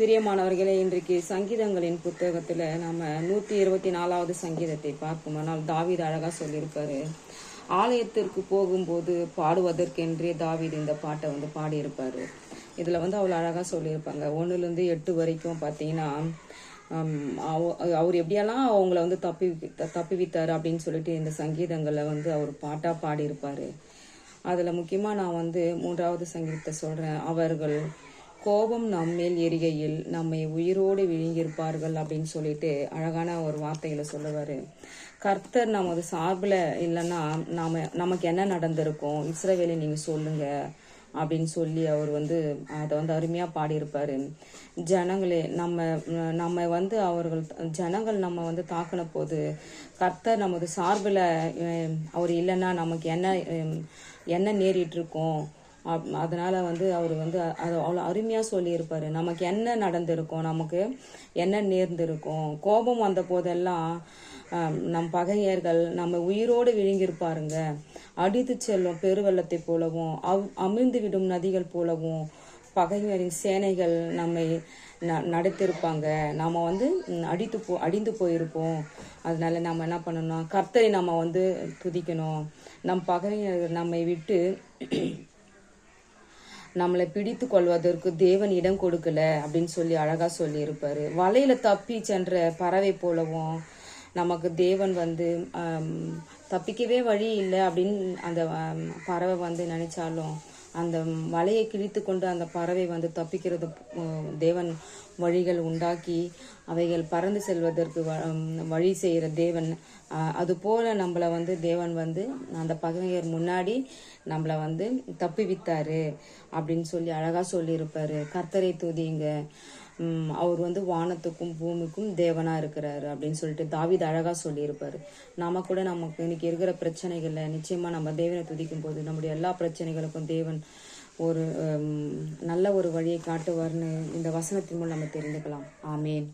பிரியமானவர்களே, இன்றைக்கு சங்கீதங்களின் புத்தகத்துல நம்ம 124வது சங்கீதத்தை பார்க்குமானால் தாவீது அழகா சொல்லியிருப்பாரு. ஆலயத்திற்கு போகும்போது பாடுவதற்கென்றே தாவீது இந்த பாட்டை பாடியிருப்பாரு. இதுல அவ்வளவு அழகா சொல்லியிருப்பாங்க. 1-8 வரைக்கும் பாத்தீங்கன்னா அவர் எப்படியெல்லாம் அவங்கள தப்புவித்தாரு அப்படின்னு சொல்லிட்டு இந்த சங்கீதங்களை அவர் பாட்டா பாடியிருப்பாரு. அதுல முக்கியமா நான் 3வது சங்கீதத்தை சொல்றேன். அவர்கள் கோபம் நம்மேல் எரிகையில் நம்மை உயிரோடு விழுங்கியிருப்பார்கள் அப்படின்னு சொல்லிட்டு அழகான ஒரு வார்த்தைகளை சொல்லுவாரு. கர்த்தர் நமது சார்பில் இல்லைன்னா நமக்கு என்ன நடந்திருக்கும், இஸ்ரவேலை நீங்க சொல்லுங்க அப்படின்னு சொல்லி அவர் அதை அருமையா பாடியிருப்பாரு. ஜனங்களே நம்ம அவர்கள் ஜனங்கள் நம்ம தாக்கின போது கர்த்தர் நமது சார்பில் அவர் இல்லைன்னா நமக்கு என்ன நேரிட்டு இருக்கோம், அதனால அவர் அதை அவ்வளோ அருமையாக சொல்லியிருப்பாரு. நமக்கு என்ன நடந்திருக்கும், நமக்கு என்ன நேர்ந்திருக்கும். கோபம் வந்த போதெல்லாம் நம் பகையர்கள் நம்ம உயிரோடு விழுங்கியிருப்பாருங்க. அடித்து செல்லும் பெருவெள்ளத்தை போலவும் அமிழ்ந்து விடும் நதிகள் போலவும் பகைஞரின் சேனைகள் நம்மை நடத்திருப்பாங்க. நாம அடிந்து போயிருப்போம். அதனால நம்ம என்ன பண்ணணும், கர்த்தரை நம்ம துதிக்கணும். நம் பகைஞர்கள் நம்மை விட்டு நம்மளை பிடித்து கொள்வதற்கு தேவன் இடம் கொடுக்கல அப்படின்னு சொல்லி அழகா சொல்லி இருப்பாரு. வலையில தப்பி சென்ற பறவை போலவும் நமக்கு தேவன் தப்பிக்கவே வழி இல்லை அப்படின்னு அந்த பறவை நினைச்சாலும் அந்த வலையை கிழித்து கொண்டு அந்த பறவை தப்பிக்கிறது தேவன் வழிகள் உண்டாக்கி அவைகள் பறந்து செல்வதற்கு வழி செய்கிற தேவன். அது போல நம்மளை தேவன் அந்த பகைஞர் முன்னாடி நம்மளை தப்புவித்தாரு அப்படின்னு சொல்லி அழகா சொல்லியிருப்பாரு. கர்த்தரை துதிங்க, அவர் வானத்துக்கும் பூமிக்கும் தேவனா இருக்கிறாரு அப்படின்னு சொல்லிட்டு தாவீது அழகா சொல்லியிருப்பாரு. நாம கூட நமக்கு இன்னைக்கு இருக்கிற பிரச்சனைகள்ல நிச்சயமா நம்ம தேவனை துதிக்கும் போது நம்முடைய எல்லா பிரச்சனைகளுக்கும் தேவன் ஒரு நல்ல ஒரு வழியை காட்டுவார்னு இந்த வசனத்தின் மூலம் நம்ம தெரிந்துக்கலாம். ஆமேன்.